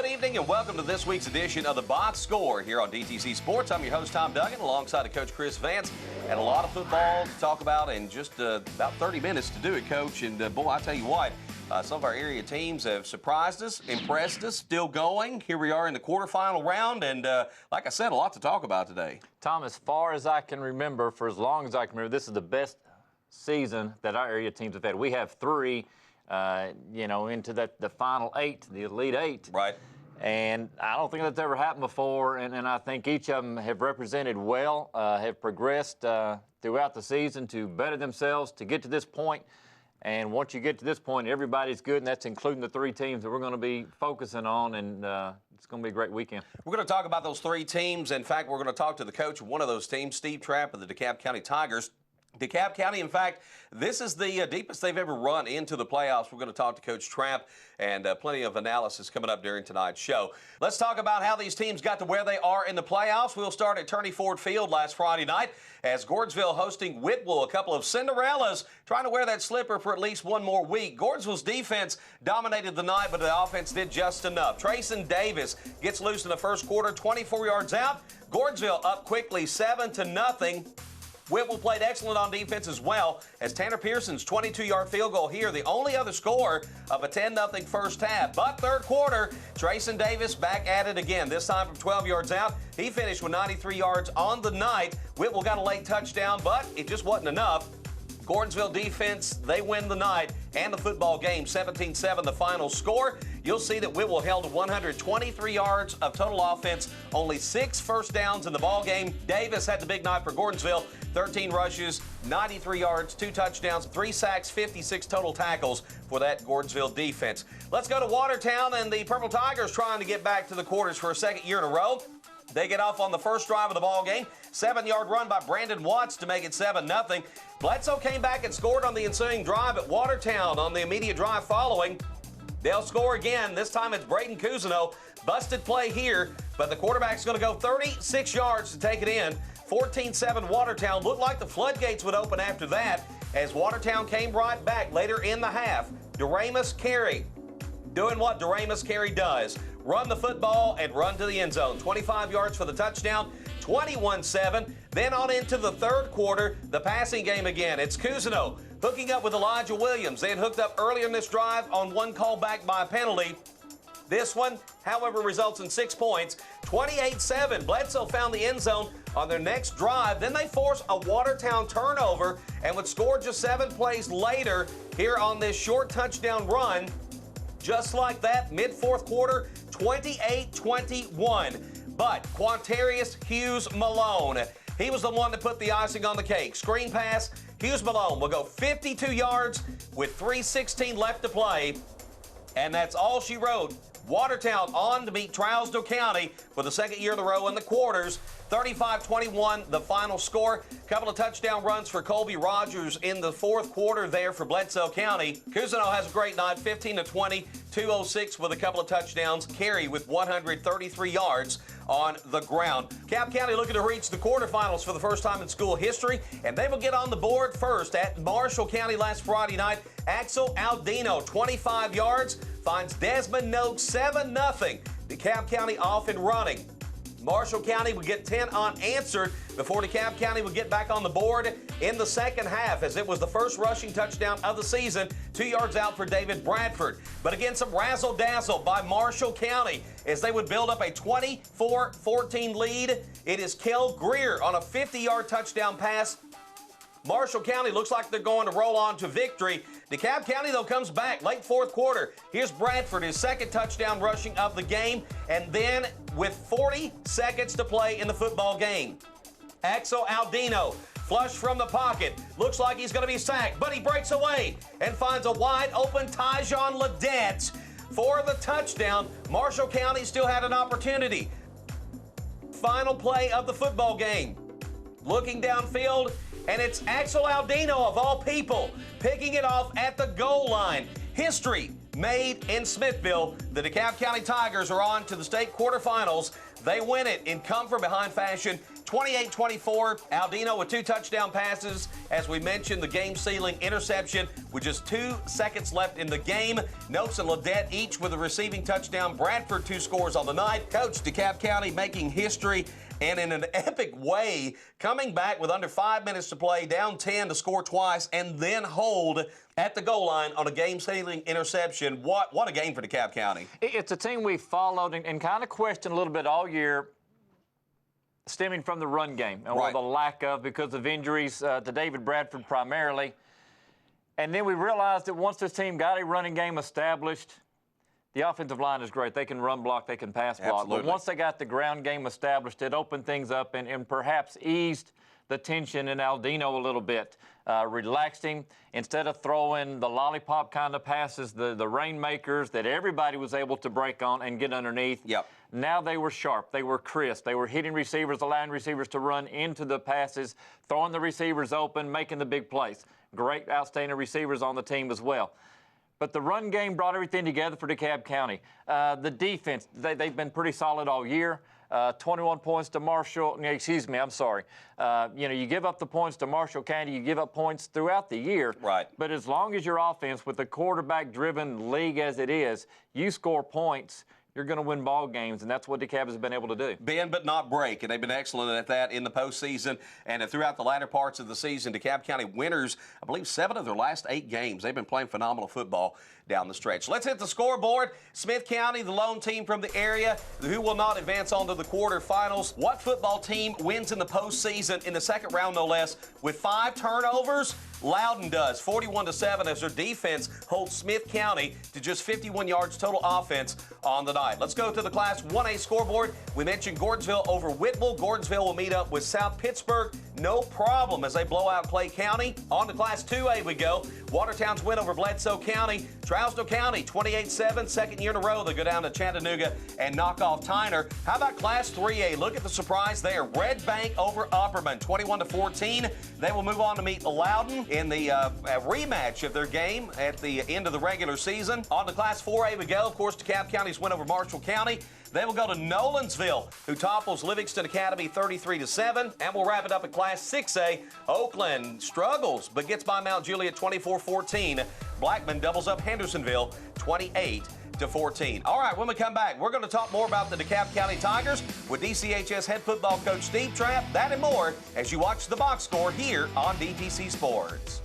evening and welcome to this week's edition of the Box Score here on DTC Sports. I'm your host, Tom Duggin, alongside of Coach Chris Vance. And a lot of football to talk about in just about 30 minutes to do it, Coach. And, boy, I tell you what, some of our area teams have surprised us, impressed us, still going. Here we are in the quarterfinal round, and like I said, a lot to talk about today. Tom, as far as I can remember, for as long as I can remember, this is the best season that our area teams have had. We have three, into the final eight, the Elite Eight. Right. And I don't think that's ever happened before, and I think each of them have represented well, have progressed throughout the season to better themselves to get to this point. And once you get to this point, everybody's good, and that's including the three teams that we're going to be focusing on, and it's going to be a great weekend. We're going to talk about those three teams. In fact, we're going to talk to the coach of one of those teams, Steve Trapp of the DeKalb County Tigers. DeKalb County, in fact, this is the deepest they've ever run into the playoffs. We're going to talk to Coach Trapp, and plenty of analysis coming up during tonight's show. Let's talk about how these teams got to where they are in the playoffs. We'll start at Turney Ford Field last Friday night as Gordonsville hosting Whitwell, a couple of Cinderellas trying to wear that slipper for at least one more week. Gordonsville's defense dominated the night, but the offense did just enough. Trayson Davis gets loose in the first quarter, 24 yards out. Gordonsville up quickly, 7-0. Whitwell played excellent on defense as well as Tanner Pearson's 22-yard field goal here, the only other score of a 10-0 first half. But third quarter, Trayson Davis back at it again, this time from 12 yards out. He finished with 93 yards on the night. Whitwell got a late touchdown, but it just wasn't enough. Gordonsville defense, they win the night and the football game, 17-7 the final score. You'll see that Whitwell held 123 yards of total offense, only 6 first downs in the ball game. Davis had the big night for Gordonsville, 13 rushes, 93 yards, 2 touchdowns, 3 sacks, 56 total tackles for that Gordonsville defense. Let's go to Watertown, and the Purple Tigers trying to get back to the quarters for a second year in a row. They get off on the first drive of the ball game. 7-yard run by Brandon Watts to make it 7-0. Bledsoe came back and scored on the ensuing drive at Watertown on the immediate drive following. They'll score again. This time it's Braden Cousineau. Busted play here, but the quarterback's going to go 36 yards to take it in. 14-7 Watertown. Looked like the floodgates would open after that as Watertown came right back later in the half. DeRamus Carey doing what DeRamus Carey does. Run the football and run to the end zone. 25 yards for the touchdown, 21-7. Then on into the third quarter, the passing game again. It's Cousineau hooking up with Elijah Williams. They had hooked up earlier in this drive on one call back by a penalty. This one, however, results in 6 points, 28-7. Bledsoe found the end zone on their next drive. Then they force a Watertown turnover and would score just 7 plays later here on this short touchdown run. Just like that, mid-fourth quarter, 28-21. But Quantarius Hughes Malone, he was the one that put the icing on the cake. Screen pass, Hughes Malone will go 52 yards with 3:16 left to play. And that's all she wrote. Watertown on to beat Trousdale County for the second year in a row in the quarters. 35-21, the final score. Couple of touchdown runs for Colby Rogers in the fourth quarter there for Bledsoe County. Cousineau has a great night, 15-20, 206 with a couple of touchdowns. Carey with 133 yards on the ground. DeKalb County looking to reach the quarterfinals for the first time in school history, and they will get on the board first at Marshall County last Friday night. Axel Aldino, 25 yards, finds Desmond Noakes 7-0. DeKalb County off and running. Marshall County would get 10 unanswered before DeKalb County would get back on the board in the second half, as it was the first rushing touchdown of the season, 2 yards out for David Bradford. But again, some razzle-dazzle by Marshall County as they would build up a 24-14 lead. It is Kel Greer on a 50-yard touchdown pass. Marshall County looks like they're going to roll on to victory. DeKalb County, though, comes back late fourth quarter. Here's Bradford, his second touchdown rushing of the game. And then with 40 seconds to play in the football game, Axel Aldino, flush from the pocket. Looks like he's going to be sacked, but he breaks away and finds a wide-open Tyjon Ledette for the touchdown. Marshall County still had an opportunity. Final play of the football game. Looking downfield, and it's Axel Aldino, of all people, picking it off at the goal line. History made in Smithville. The DeKalb County Tigers are on to the state quarterfinals. They win it in come-from-behind fashion, 28-24. Aldino with 2 touchdown passes. As we mentioned, the game-sealing interception with just 2 seconds left in the game. Noakes and Ledette each with a receiving touchdown. Bradford 2 scores on the night. Coach, DeKalb County making history and in an epic way, coming back with under 5 minutes to play, down 10 to score twice, and then hold at the goal line on a game-sealing interception. What a game for DeKalb County. It's a team we followed and kind of questioned a little bit all year, stemming from the run game and Right. the lack of, because of injuries to David Bradford primarily. And then we realized that once this team got a running game established, the offensive line is great. They can run block, they can pass block. Absolutely. But once they got the ground game established, it opened things up and perhaps eased the tension in Aldino a little bit. Relaxed him. Instead of throwing the lollipop kind of passes, the rainmakers that everybody was able to break on and get underneath. Yep. Now they were sharp. They were crisp. They were hitting receivers, allowing receivers to run into the passes, throwing the receivers open, making the big plays. Great, outstanding receivers on the team as well. But the run game brought everything together for DeKalb County. The defense, they've been pretty solid all year. 21 points to Marshall. Excuse me, I'm sorry. You give up the points to Marshall County, you give up points throughout the year. Right. But as long as your offense, with a quarterback-driven league as it is, you score points, you're going to win ball games, and that's what DeKalb has been able to do. Bend but not break, and they've been excellent at that in the postseason and throughout the latter parts of the season. DeKalb County winners, I believe, 7 of their last 8 games. They've been playing phenomenal football down the stretch. Let's hit the scoreboard. Smith County, the lone team from the area, who will not advance on to the quarterfinals. What football team wins in the postseason in the second round, no less, with 5 turnovers? Loudon does, 41-7, as their defense holds Smith County to just 51 yards total offense on the night. Let's go to the Class 1A scoreboard. We mentioned Gordonsville over Whitwell. Gordonsville will meet up with South Pittsburgh. No problem as they blow out Clay County. On to Class 2A we go. Watertown's win over Bledsoe County. Trousdale County, 28-7, second year in a row. They go down to Chattanooga and knock off Tyner. How about Class 3A? Look at the surprise there. Red Bank over Upperman, 21-14. They will move on to meet Loudon in the rematch of their game at the end of the regular season. On to Class 4A we go. Of course, DeKalb County's win over Marshall County. They will go to Nolensville, who topples Livingston Academy 33-7. And we'll wrap it up at Class 6A. Oakland struggles, but gets by Mount Juliet 24-14. Blackman doubles up Hendersonville 28-14. All right, when we come back, we're going to talk more about the DeKalb County Tigers with DCHS head football coach Steve Trapp. That and more as you watch the box score here on DTC Sports.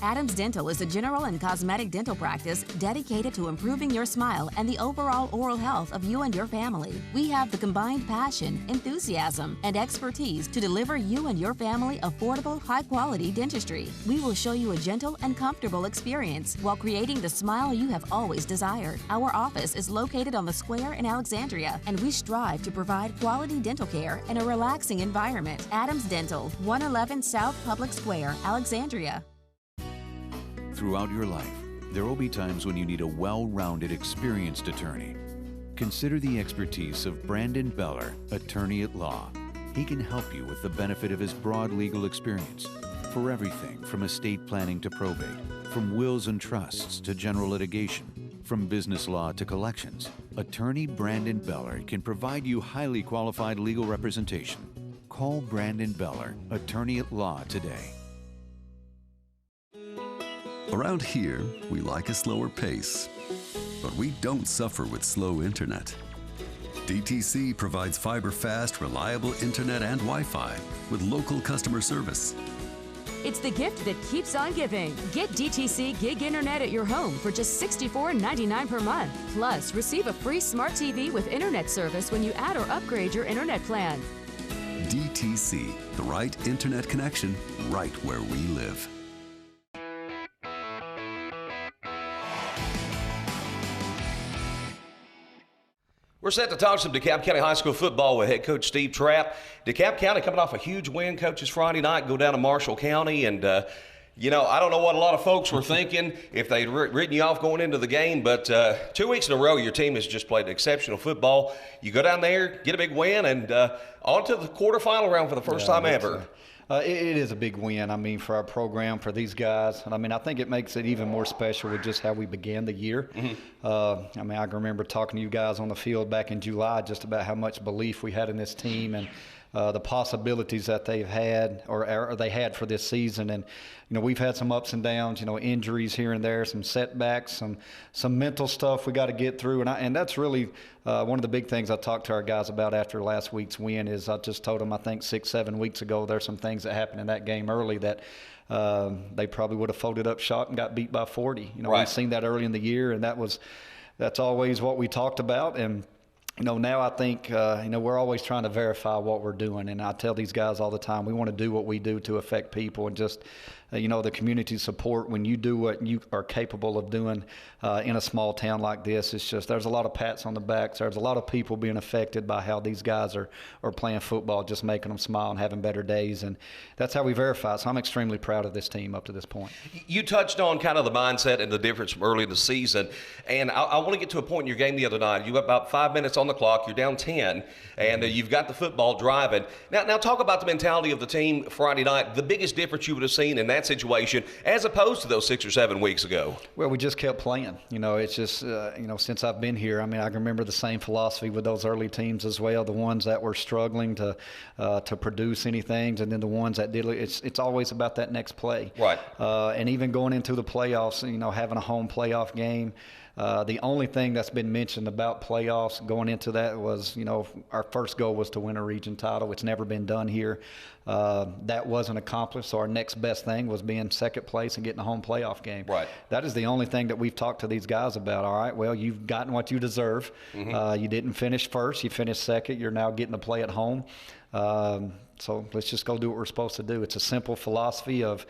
Adams Dental is a general and cosmetic dental practice dedicated to improving your smile and the overall oral health of you and your family. We have the combined passion, enthusiasm, and expertise to deliver you and your family affordable, high-quality dentistry. We will show you a gentle and comfortable experience while creating the smile you have always desired. Our office is located on the square in Alexandria, and we strive to provide quality dental care in a relaxing environment. Adams Dental, 111 South Public Square, Alexandria. Throughout your life, there will be times when you need a well-rounded, experienced attorney. Consider the expertise of Brandon Beller, attorney at law. He can help you with the benefit of his broad legal experience for everything from estate planning to probate, from wills and trusts to general litigation, from business law to collections. Attorney Brandon Beller can provide you highly qualified legal representation. Call Brandon Beller, attorney at law, today. Around here, we like a slower pace, but we don't suffer with slow internet. DTC provides fiber-fast, reliable internet and Wi-Fi with local customer service. It's the gift that keeps on giving. Get DTC Gig Internet at your home for just $64.99 per month. Plus, receive a free smart TV with internet service when you add or upgrade your internet plan. DTC, the right internet connection right where we live. We're set to talk some DeKalb County High School football with head coach Steve Trapp. DeKalb County coming off a huge win, coaches, Friday night, go down to Marshall County. And, you know, I don't know what a lot of folks were thinking if they'd written you off going into the game, but 2 weeks in a row, your team has just played exceptional football. You go down there, get a big win, and on to the quarterfinal round for the first time ever. It is a big win, I mean, for our program, for these guys. And, I mean, I think it makes it even more special with just how we began the year. I mean, I can remember talking to you guys on the field back in July just about how much belief we had in this team and the possibilities that they've had or they had for this season. And, you know, we've had some ups and downs, you know, injuries here and there, some setbacks, some mental stuff we got to get through. And that's really one of the big things I talked to our guys about after last week's win is I just told them, I think 6-7 weeks ago, there's some things that happened in that game early that they probably would have folded up shop and got beat by 40. You know, We've seen that early in the year, and that's always what we talked about. And you know, now I think, you know, we're always trying to verify what we're doing. And I tell these guys all the time, we want to do what we do to affect people and just, you know, the community support. When you do what you are capable of doing in a small town like this, it's just there's a lot of pats on the backs. There's a lot of people being affected by how these guys are playing football, just making them smile and having better days. And that's how we verify. So I'm extremely proud of this team up to this point. You touched on kind of the mindset and the difference from early in the season. And I want to get to a point in your game the other night. You got about 5 minutes on the clock. You're down 10, and you've got the football driving. Now talk about the mentality of the team Friday night, the biggest difference you would have seen in that situation as opposed to those 6 or 7 weeks ago. Well, we just kept playing. You know, it's just, you know, since I've been here, I mean, I can remember the same philosophy with those early teams as well, the ones that were struggling to produce anything, and then the ones that did. It's always about that next play. Right. And even going into the playoffs, you know, having a home playoff game, the only thing that's been mentioned about playoffs going into that was, you know, our first goal was to win a region title. It's never been done here. That wasn't accomplished, so our next best thing was being second place and getting a home playoff game. Right. That is the only thing that we've talked to these guys about. All right, well, you've gotten what you deserve. You didn't finish first. You finished second. You're now getting to play at home. So let's just go do what we're supposed to do. It's a simple philosophy of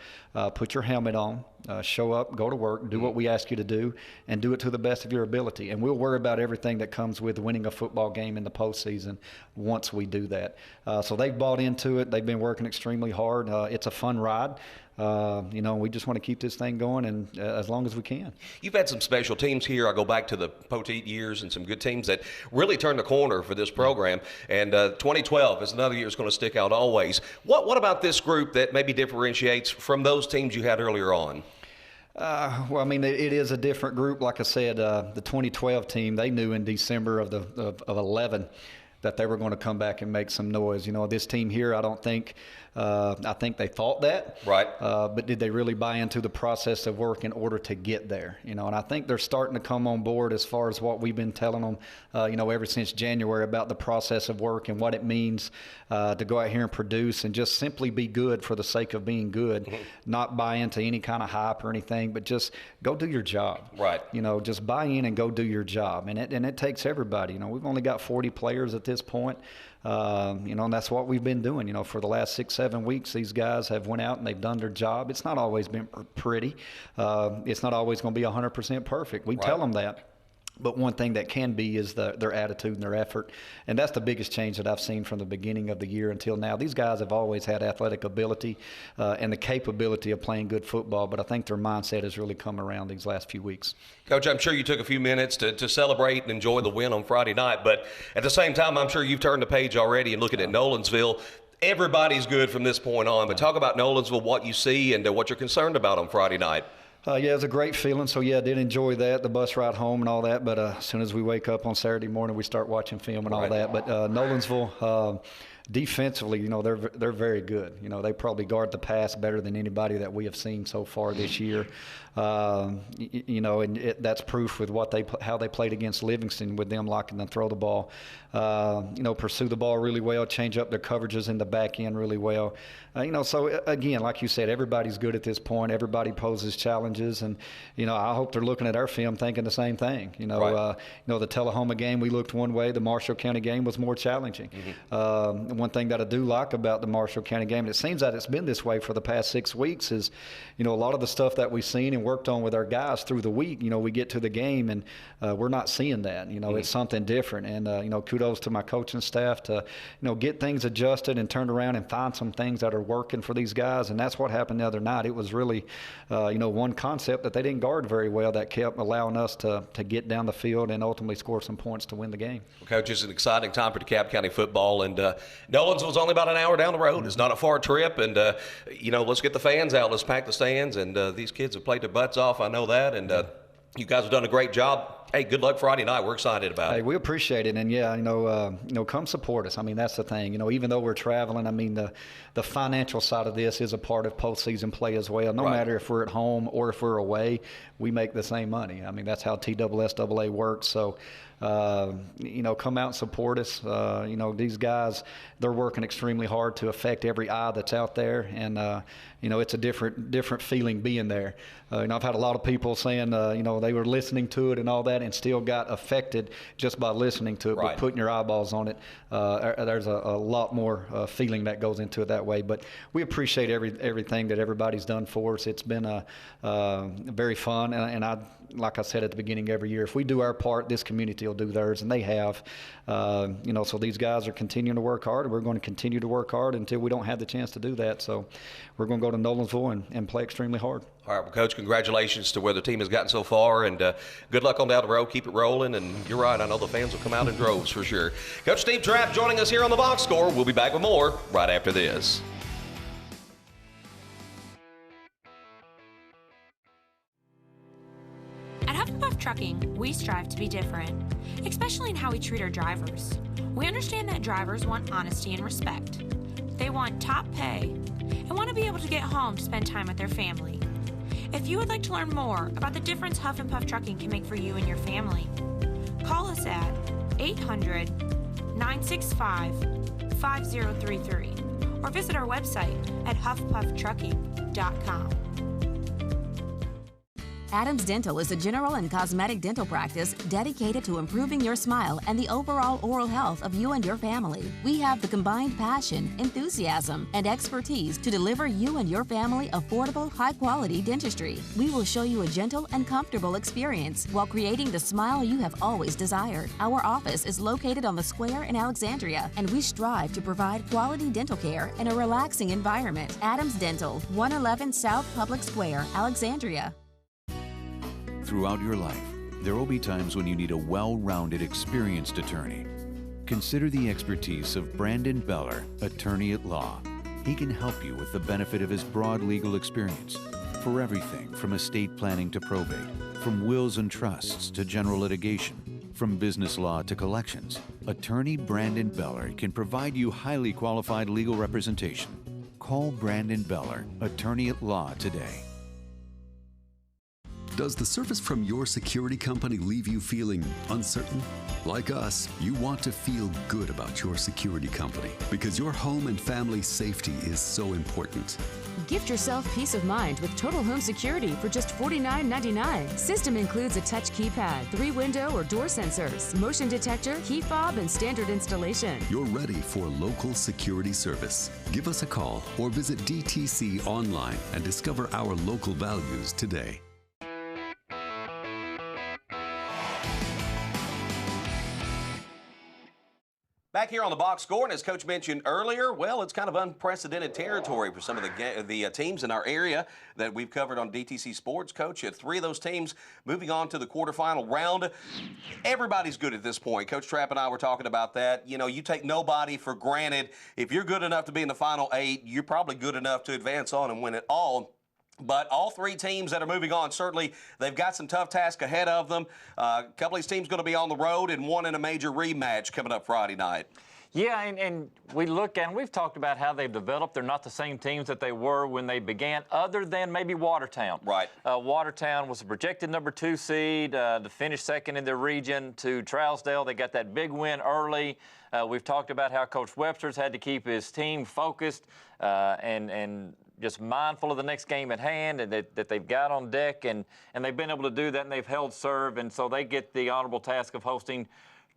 put your helmet on, show up, go to work, do what we ask you to do, and do it to the best of your ability. And we'll worry about everything that comes with winning a football game in the postseason once we do that. So they've bought into it. They've been working extremely hard. It's a fun ride. You know, we just want to keep this thing going and as long as we can. You've had some special teams here. I go back to the Poteet years and some good teams that really turned the corner for this program. And 2012 is another year that's going to stick out always. What about this group that maybe differentiates from those teams you had earlier on? Well, I mean, it is a different group. Like I said, the 2012 team, they knew in December of 11 that they were going to come back and make some noise. You know, this team here, I think they thought that. Right. But did they really buy into the process of work in order to get there? You know, and I think they're starting to come on board as far as what we've been telling them, you know, ever since January about the process of work and what it means to go out here and produce and just simply be good for the sake of being good, not buy into any kind of hype or anything, but just go do your job. Right. You know, just buy in and go do your job. And it takes everybody. You know, we've only got 40 players at this point. You know, and that's what we've been doing. You know, for the last 6-7 weeks, these guys have went out and they've done their job. It's not always been pretty. It's not always going to be 100% perfect. We tell them that. But one thing that can be is their attitude and their effort. And that's the biggest change that I've seen from the beginning of the year until now. These guys have always had athletic ability and the capability of playing good football, but I think their mindset has really come around these last few weeks. Coach, I'm sure you took a few minutes to celebrate and enjoy the win on Friday night, but at the same time, I'm sure you've turned the page already and looking at Nolensville. Everybody's good from this point on, but talk about Nolensville, what you see and what you're concerned about on Friday night. Yeah, it was a great feeling. So, yeah, I did enjoy that, the bus ride home and all that. But as soon as we wake up on Saturday morning, we start watching film and all that. But Nolensville, defensively, you know, they're very good. You know, they probably guard the pass better than anybody that we have seen so far this year. You know, and that's proof with how they played against Livingston with them liking to throw the ball. You know, pursue the ball really well, change up their coverages in the back end really well. You know, so again, like you said, everybody's good at this point. Everybody poses challenges, and you know, I hope they're looking at our film thinking the same thing. You know, the Tullahoma game we looked one way. The Marshall County game was more challenging. one thing that I do like about the Marshall County game, and it seems that it's been this way for the past 6 weeks, is, a lot of the stuff that we've seen and worked on with our guys through the week, we get to the game and we're not seeing that. It's something different. And, kudos to my coaching staff to, get things adjusted and turned around and find some things that are working for these guys. And that's what happened the other night. It was really, one concept that they didn't guard very well that kept allowing us to get down the field and ultimately score some points to win the game. Well, Coach, it's an exciting time for DeKalb County football, and Nolans was only about an hour down the road. It's not a far trip, and let's get the fans out. Let's pack the stands, and these kids have played their butts off. I know that, and you guys have done a great job. Hey, good luck Friday night. We're excited about it. Hey, we appreciate it, and come support us. That's the thing. Even though we're traveling, the financial side of this is a part of postseason play as well. No matter if we're at home or if we're away, we make the same money. That's how TSSAA works. So, come out and support us. These guys, they're working extremely hard to affect every eye that's out there, and it's a different feeling being there. I've had a lot of people saying, they were listening to it and all that, and still got affected just by listening to it. But putting your eyeballs on it, there's a lot more feeling that goes into it that way. But we appreciate everything that everybody's done for us. It's been very fun, and like I said at the beginning, every year, if we do our part, this community will do theirs, and they have. So these guys are continuing to work hard, and we're going to continue to work hard until we don't have the chance to do that. So we're going to go to Nolensville and play extremely hard. All right, well, Coach, congratulations to where the team has gotten so far, and good luck on down the road. Keep it rolling, and you're right, I know the fans will come out in droves for sure. Coach Steve Trapp joining us here on the Box Score. We'll be back with more right after this. Trucking, we strive to be different, especially in how we treat our drivers. We understand that drivers want honesty and respect. They want top pay and want to be able to get home to spend time with their family. If you would like to learn more about the difference Huff and Puff Trucking can make for you and your family, call us at 800-965-5033 or visit our website at huffpufftrucking.com. Adams Dental is a general and cosmetic dental practice dedicated to improving your smile and the overall oral health of you and your family. We have the combined passion, enthusiasm, and expertise to deliver you and your family affordable, high-quality dentistry. We will show you a gentle and comfortable experience while creating the smile you have always desired. Our office is located on the square in Alexandria, and we strive to provide quality dental care in a relaxing environment. Adams Dental, 111 South Public Square, Alexandria. Throughout your life, there will be times when you need a well-rounded, experienced attorney. Consider the expertise of Brandon Beller, attorney at law. He can help you with the benefit of his broad legal experience for everything from estate planning to probate, from wills and trusts to general litigation, from business law to collections. Attorney Brandon Beller can provide you highly qualified legal representation. Call Brandon Beller, attorney at law, today. Does the service from your security company leave you feeling uncertain? Like us, you want to feel good about your security company because your home and family safety is so important. Gift yourself peace of mind with Total Home Security for just $49.99. System includes a touch keypad, 3 window or door sensors, motion detector, key fob, and standard installation. You're ready for local security service. Give us a call or visit DTC online and discover our local values today. Back here on the Box Score, and as Coach mentioned earlier, well, it's kind of unprecedented territory for some of the teams in our area that we've covered on DTC Sports. Coach, 3 of those teams moving on to the quarterfinal round. Everybody's good at this point. Coach Trapp and I were talking about that. You take nobody for granted. If you're good enough to be in the final 8, you're probably good enough to advance on and win it all. But all 3 teams that are moving on, certainly they've got some tough tasks ahead of them. A couple of these teams going to be on the road and one in a major rematch coming up Friday night. Yeah, and we look at, and we've talked about how they've developed. They're not the same teams that they were when they began, other than maybe Watertown. Right. Watertown was a projected number 2 seed to finish second in their region to Trousdale. They got that big win early. We've talked about how Coach Webster's had to keep his team focused and just mindful of the next game at hand and that they've got on deck, and they've been able to do that, and they've held serve, and so they get the honorable task of hosting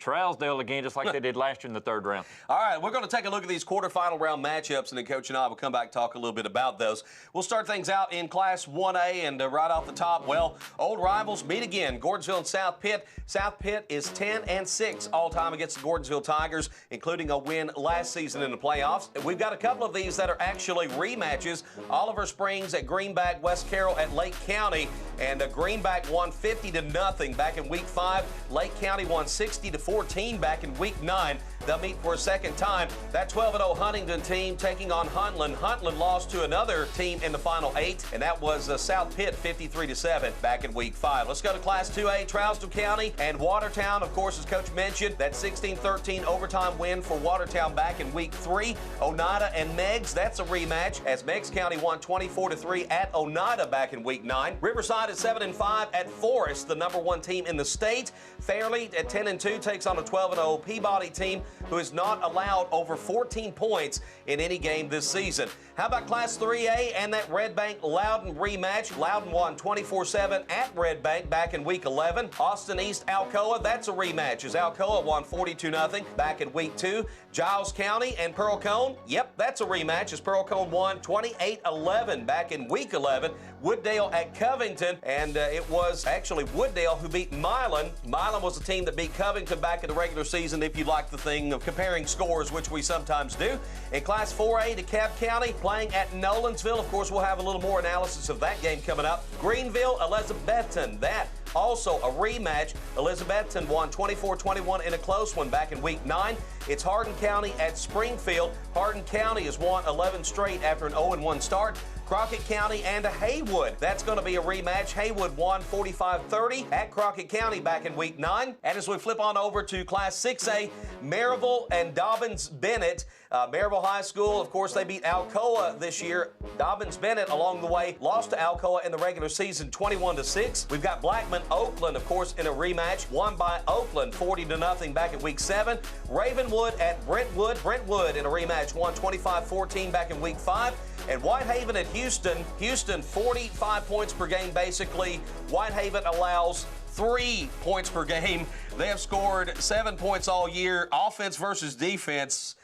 Trousdale again, just like they did last year in the third round. All right, we're going to take a look at these quarterfinal round matchups, and then Coach and I will come back and talk a little bit about those. We'll start things out in Class 1A, and right off the top, well, old rivals meet again. Gordonsville and South Pitt. South Pitt is 10-6 all-time against the Gordonsville Tigers, including a win last season in the playoffs. We've got a couple of these that are actually rematches. Oliver Springs at Greenback, West Carroll at Lake County, and Greenback won 50-0 back in Week 5. Lake County won 60-14 back in Week 9. They'll meet for a second time. That 12-0 Huntington team taking on Huntland. Huntland lost to another team in the final 8, and that was South Pitt 53-7 back in Week 5. Let's go to Class 2A, Trousdale County and Watertown. Of course, as Coach mentioned, that 16-13 overtime win for Watertown back in Week 3. Oneida and Meigs, that's a rematch, as Meigs County won 24-3 at Oneida back in Week 9. Riverside is 7-5 at Forest, the #1 team in the state. Fairleigh at 10-2 takes on a 12-0 Peabody team who has not allowed over 14 points in any game this season. How about Class 3A and that Red Bank-Loudon rematch? Loudon won 24-7 at Red Bank back in Week 11. Austin East Alcoa, that's a rematch, as Alcoa won 42-0 back in Week 2. Giles County and Pearl Cone, yep, that's a rematch, as Pearl Cone won 28-11 back in Week 11. Wooddale at Covington, and it was actually Wooddale who beat Milan. Milan was the team that beat Covington back in the regular season, if you like the thing of comparing scores, which we sometimes do. In Class 4A, DeKalb County playing at Nolensville. Of course, we'll have a little more analysis of that game coming up. Greenville, Elizabethton, that also a rematch. Elizabethton won 24-21 in a close one back in Week 9. It's Hardin County at Springfield. Hardin County has won 11 straight after an 0-1 start. Crockett County and Haywood. That's going to be a rematch. Haywood won 45-30 at Crockett County back in Week 9. And as we flip on over to Class 6A, Maryville and Dobbins-Bennett. Maryville High School, of course, they beat Alcoa this year. Dobbins-Bennett, along the way, lost to Alcoa in the regular season 21-6. We've got Blackman-Oakland, of course, in a rematch, won by Oakland 40-0 back in Week 7. Ravenwood at Brentwood. Brentwood in a rematch, won 25-14 back in Week 5. And Whitehaven at Houston. Houston, 45 points per game, basically. Whitehaven allows 3 points per game. They have scored 7 points all year. Offense versus defense.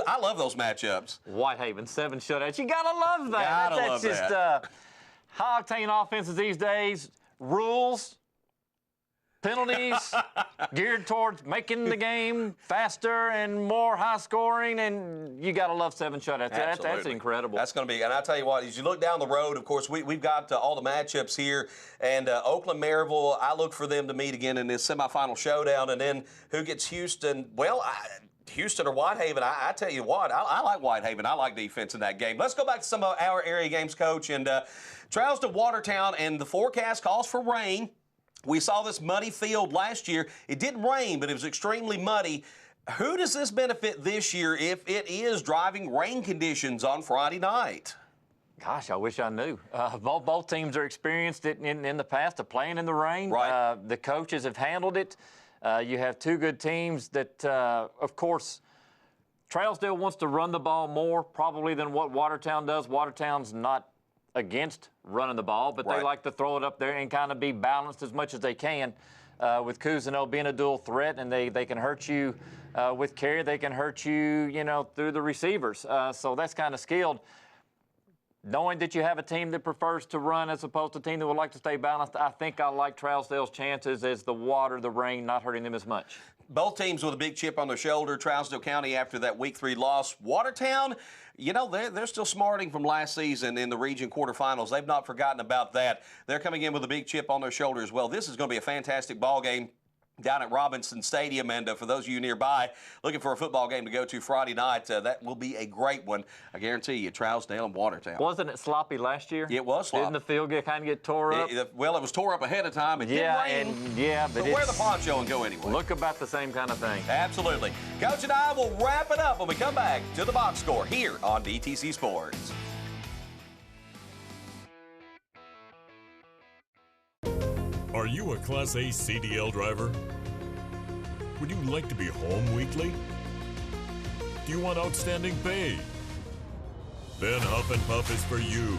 I love those matchups. Whitehaven, 7 shutouts. You gotta love that. That's just high-octane offenses these days. Rules, penalties geared towards making the game faster and more high-scoring, and you gotta love 7 shutouts. That's incredible. That's going to be, and I tell you what, as you look down the road, of course, we've got all the matchups here, and Oakland-Maryville, I look for them to meet again in this semifinal showdown, and then who gets Houston? Well, Houston or Whitehaven, I tell you what, I like Whitehaven. I like defense in that game. Let's go back to some of our area games, Coach, and Trousdale Watertown, and the forecast calls for rain. We saw this muddy field last year. It didn't rain, but it was extremely muddy. Who does this benefit this year if it is driving rain conditions on Friday night? Gosh, I wish I knew. Both teams are experienced it in the past of playing in the rain. Right. The coaches have handled it. You have 2 good teams that, of course, Trousdale wants to run the ball more probably than what Watertown does. Watertown's not against running the ball, but they like to throw it up there and kind of be balanced as much as they can. With Cousineau being a dual threat, and they can hurt you with carry, they can hurt you, through the receivers. So that's kind of skilled. Knowing that you have a team that prefers to run as opposed to a team that would like to stay balanced, I think I like Trousdale's chances as the rain not hurting them as much. Both teams with a big chip on their shoulder. Trousdale County after that Week 3 loss. Watertown, they're still smarting from last season in the region quarterfinals. They've not forgotten about that. They're coming in with a big chip on their shoulder as well. This is going to be a fantastic ball game down at Robinson Stadium, and for those of you nearby looking for a football game to go to Friday night, that will be a great one. I guarantee you, Trousdale and Watertown. Wasn't it sloppy last year? It was sloppy. Didn't the field kind of get tore up? It was tore up ahead of time. It did rain. But wear the poncho and go anyway. Look about the same kind of thing. Absolutely. Coach and I will wrap it up when we come back to the box score here on DTC Sports. Are you a Class A CDL driver? Would you like to be home weekly? Do you want outstanding pay? Then Huff and Puff is for you.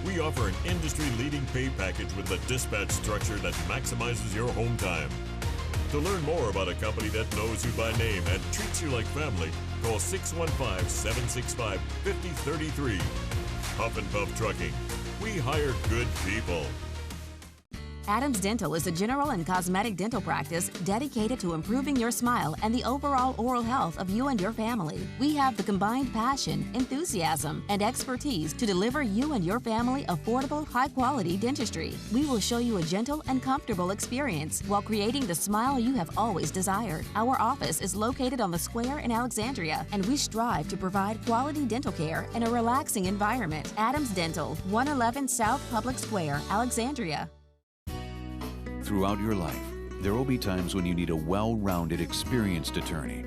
We offer an industry-leading pay package with a dispatch structure that maximizes your home time. To learn more about a company that knows you by name and treats you like family, call 615-765-5033. Huff and Puff Trucking. We hire good people. Adams Dental is a general and cosmetic dental practice dedicated to improving your smile and the overall oral health of you and your family. We have the combined passion, enthusiasm, and expertise to deliver you and your family affordable, high-quality dentistry. We will show you a gentle and comfortable experience while creating the smile you have always desired. Our office is located on the square in Alexandria, and we strive to provide quality dental care in a relaxing environment. Adams Dental, 111 South Public Square, Alexandria. Throughout your life, there will be times when you need a well-rounded, experienced attorney.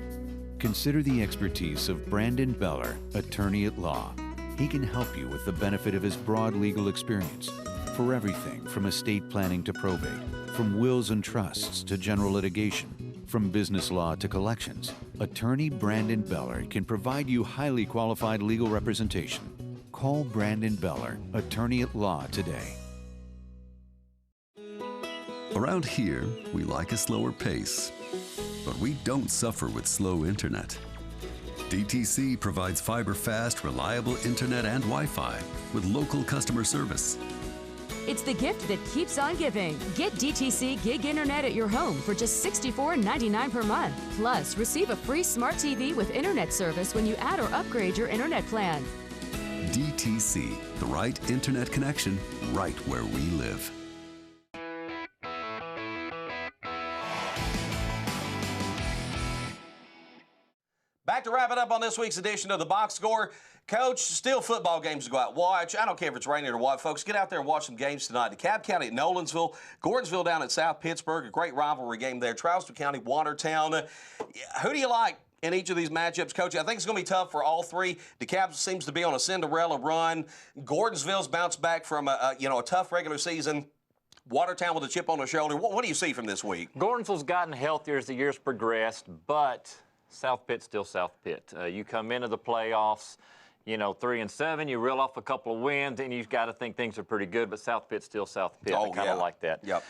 Consider the expertise of Brandon Beller, attorney at law. He can help you with the benefit of his broad legal experience for everything from estate planning to probate, from wills and trusts to general litigation, from business law to collections. Attorney Brandon Beller can provide you highly qualified legal representation. Call Brandon Beller, attorney at law, today. Around here, we like a slower pace, but we don't suffer with slow internet. DTC provides fiber-fast, reliable internet and Wi-Fi with local customer service. It's the gift that keeps on giving. Get DTC Gig Internet at your home for just $64.99 per month. Plus, receive a free smart TV with internet service when you add or upgrade your internet plan. DTC, the right internet connection right where we live. Back to wrap it up on this week's edition of the Box Score. Coach, still football games to go out and watch. I don't care if it's raining or what, folks. Get out there and watch some games tonight. DeKalb County at Nolensville, Gordonsville down at South Pittsburgh, a great rivalry game there. Charleston County, Watertown. Who do you like in each of these matchups, Coach? I think it's going to be tough for all three. DeKalb seems to be on a Cinderella run. Gordonsville's bounced back from a tough regular season. Watertown with a chip on their shoulder. What do you see from this week? Gordonsville's gotten healthier as the years progressed, but South Pitt's still South Pitt. You come into the playoffs, 3-7, you reel off a couple of wins, and you've got to think things are pretty good, but South Pitt's still South Pitt. I kind of like that. Yep.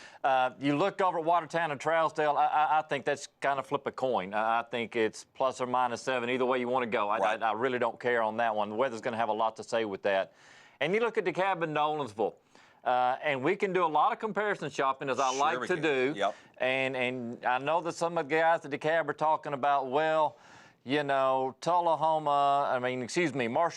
You look over at Watertown and Trousdale, I think that's kind of flip a coin. I think it's plus or minus 7, either way you want to go. Right. I really don't care on that one. The weather's going to have a lot to say with that. And you look at DeKalb and Nolensville. And we can do a lot of comparison shopping, as I like to do. Yep. And I know that some of the guys at DeKalb are talking about, Marshall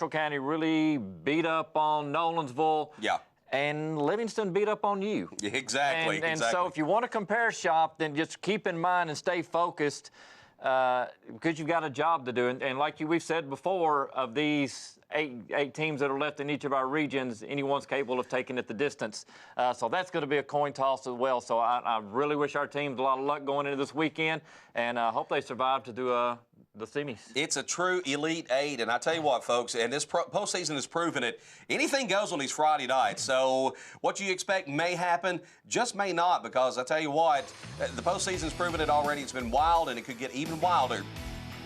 County really beat up on Nolensville. Yeah. And Livingston beat up on you. Yeah, exactly. And so if you want to compare shop, then just keep in mind and stay focused because you've got a job to do. And like we've said before, of these eight teams that are left in each of our regions, anyone's capable of taking it the distance. So that's going to be a coin toss as well. So I really wish our teams a lot of luck going into this weekend, and I hope they survive to do the semis. It's a true Elite Eight, and I tell you what, folks, and this postseason has proven it. Anything goes on these Friday nights. So what you expect may happen, just may not, because I tell you what, the postseason's proven it already. It's been wild, and it could get even wilder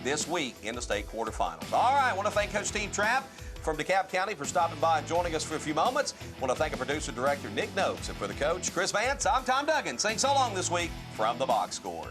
this week in the state quarterfinals. All right, I want to thank Coach Steve Trapp from DeKalb County for stopping by and joining us for a few moments. I want to thank our producer-director, Nick Noakes, and for the coach, Chris Vance, I'm Tom Duggin, saying so long this week from the Box Score.